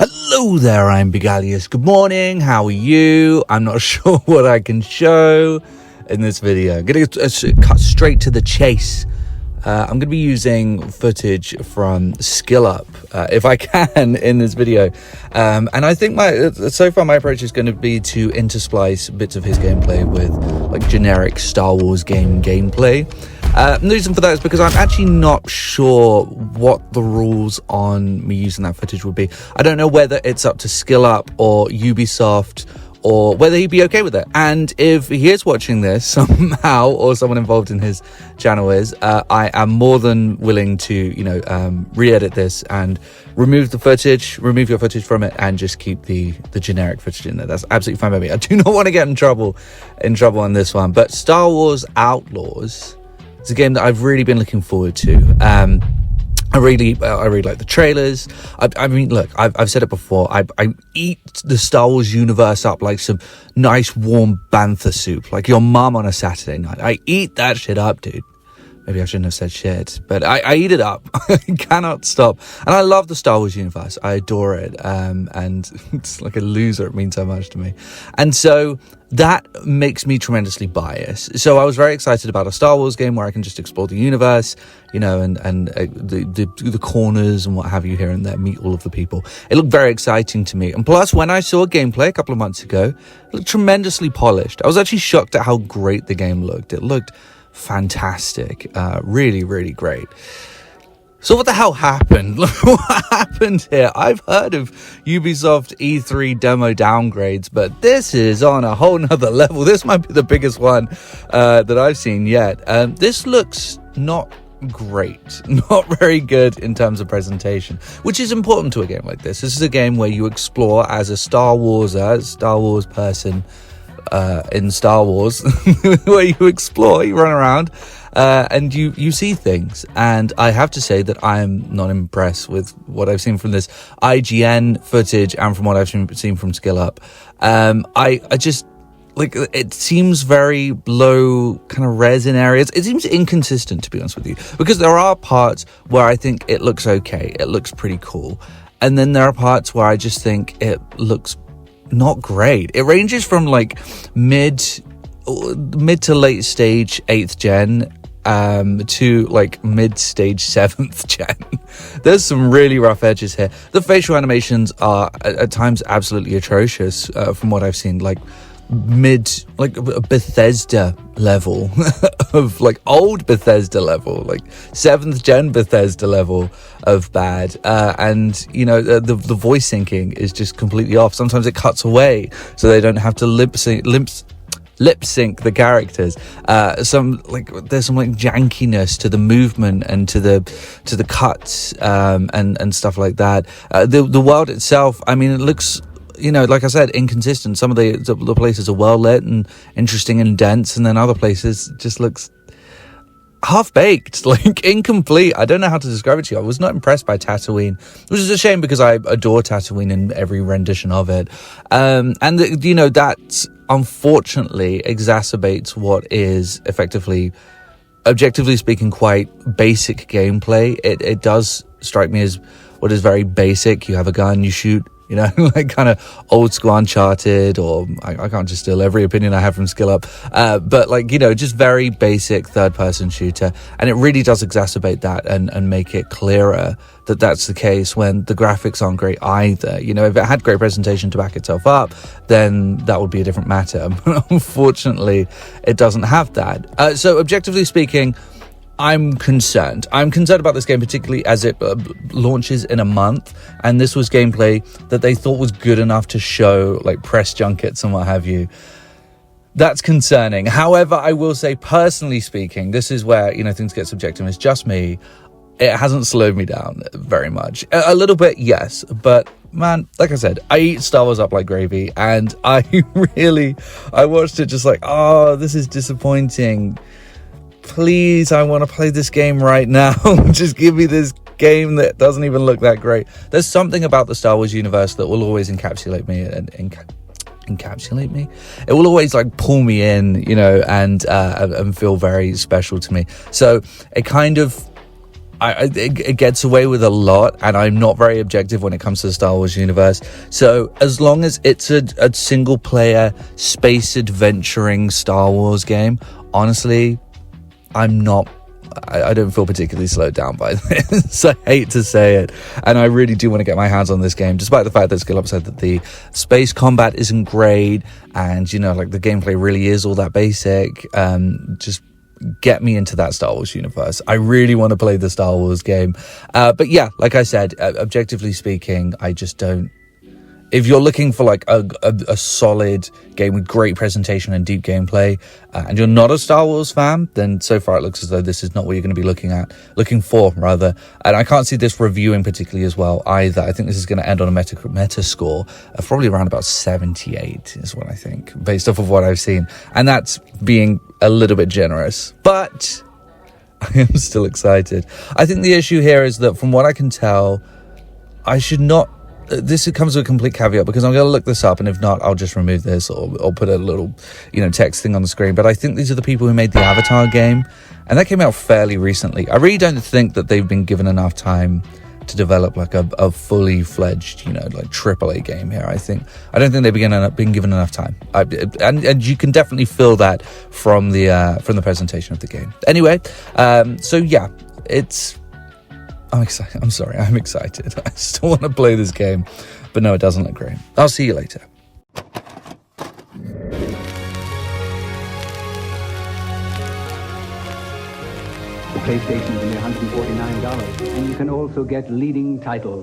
Hello there, I'm Bigalius. Good morning, how are you? I'm not sure what I can show in this video. I'm going to cut straight to the chase. I'm going to be using footage from Skill Up, if I can, in this video. And I think so far my approach is going to be to intersplice bits of his gameplay with like generic Star Wars gameplay. The reason for that is because I'm actually not sure what the rules on me using that footage would be. I don't know whether it's up to Skill Up or Ubisoft, or whether he'd be okay with it. And if he is watching this somehow, or someone involved in his channel is, I am more than willing to, re-edit this and remove your footage from it, and just keep the generic footage in there. That's absolutely fine by me. I do not want to get in trouble on this one. But Star Wars Outlaws, it's a game that I've really been looking forward to. I really like the trailers. I mean, look, I've said it before. I eat the Star Wars universe up like some nice warm bantha soup, like your mum on a Saturday night. I eat that shit up, dude. Maybe I shouldn't have said shit, but I eat it up. I cannot stop. And I love the Star Wars universe. I adore it. And it's like a loser. It means so much to me. And so that makes me tremendously biased. So I was very excited about a Star Wars game where I can just explore the universe, and the corners and what have you here and there, meet all of the people. It looked very exciting to me. And plus, when I saw gameplay a couple of months ago, it looked tremendously polished. I was actually shocked at how great the game looked. It looked fantastic. Really, really great. So what the hell happened? What happened here? I've heard of Ubisoft E3 demo downgrades, but this is on a whole nother level. This might be the biggest one that I've seen yet. This looks not great, not very good in terms of presentation, which is important to a game like this. This is a game where you explore as a Star Wars person in Star Wars, where you explore, you run around, and you see things. And I have to say that I am not impressed with what I've seen from this IGN footage and from what I've seen from Skill Up. I just, like, it seems very low kind of res in areas. It seems inconsistent, to be honest with you, because there are parts where I think it looks okay, it looks pretty cool, and then there are parts where I just think it looks not great. It ranges from like mid to late stage 8th gen to like mid stage 7th gen. There's some really rough edges here. The facial animations are at times absolutely atrocious, from what I've seen, like Bethesda level of like old Bethesda level, like 7th gen Bethesda level of bad. And the voice syncing is just completely off. Sometimes it cuts away so they don't have to lip sync the characters. There's some like jankiness to the movement and to the cuts, and stuff like that. The world itself, I mean, it looks, like I said, inconsistent. Some of the places are well lit and interesting and dense, and then other places just looks half-baked, like incomplete. I don't know how to describe it to you. I was not impressed by Tatooine, which is a shame because I adore Tatooine in every rendition of it. That unfortunately exacerbates what is effectively, objectively speaking, quite basic gameplay. It does strike me as what is very basic. You have a gun, you shoot, like kind of old school Uncharted, or I can't just steal every opinion I have from Skill Up, but like, just very basic third person shooter. And it really does exacerbate that and make it clearer that that's the case when the graphics aren't great either. If it had great presentation to back itself up, then that would be a different matter. But unfortunately, it doesn't have that. So objectively speaking, I'm concerned about this game, particularly as it launches in a month, and this was gameplay that they thought was good enough to show like press junkets and what have you. That's concerning. However, I will say, personally speaking, this is where things get subjective. It's just me. It hasn't slowed me down very much. A little bit, yes, but man, like I said, I eat Star Wars up like gravy, and I watched it just like, oh, this is disappointing. Please, I want to play this game right now. Just give me this game that doesn't even look that great. There's something about the Star Wars universe that will always encapsulate me and encapsulate me. It will always like pull me in, and feel very special to me. So it kind of it gets away with a lot, and I'm not very objective when it comes to the Star Wars universe. So as long as it's a single player space adventuring Star Wars game, honestly, I don't feel particularly slowed down by this. I hate to say it, and I really do want to get my hands on this game, despite the fact that Skill said that the space combat isn't great, and like the gameplay really is all that basic. Just get me into that Star Wars universe. I really want to play the Star Wars game. But yeah, like I said, objectively speaking, I just don't. If you're looking for like a solid game with great presentation and deep gameplay, and you're not a Star Wars fan, then so far it looks as though this is not what you're going to be looking for rather. And I can't see this reviewing particularly as well either. I think this is going to end on a meta score of probably around about 78 is what I think, based off of what I've seen. And that's being a little bit generous, but I am still excited. I think the issue here is that from what I can tell, I should not. This comes with a complete caveat, because I'm going to look this up, and if not, I'll just remove this or put a little, text thing on the screen. But I think these are the people who made the Avatar game, and that came out fairly recently. I really don't think that they've been given enough time to develop like a fully fledged, like AAA game here. I don't think they've been given enough time. And you can definitely feel that from the presentation of the game. Anyway, so yeah, I'm excited. I'm sorry. I'm excited. I still want to play this game, but no, it doesn't look great. I'll see you later. The PlayStation is only $149, and you can also get leading titles.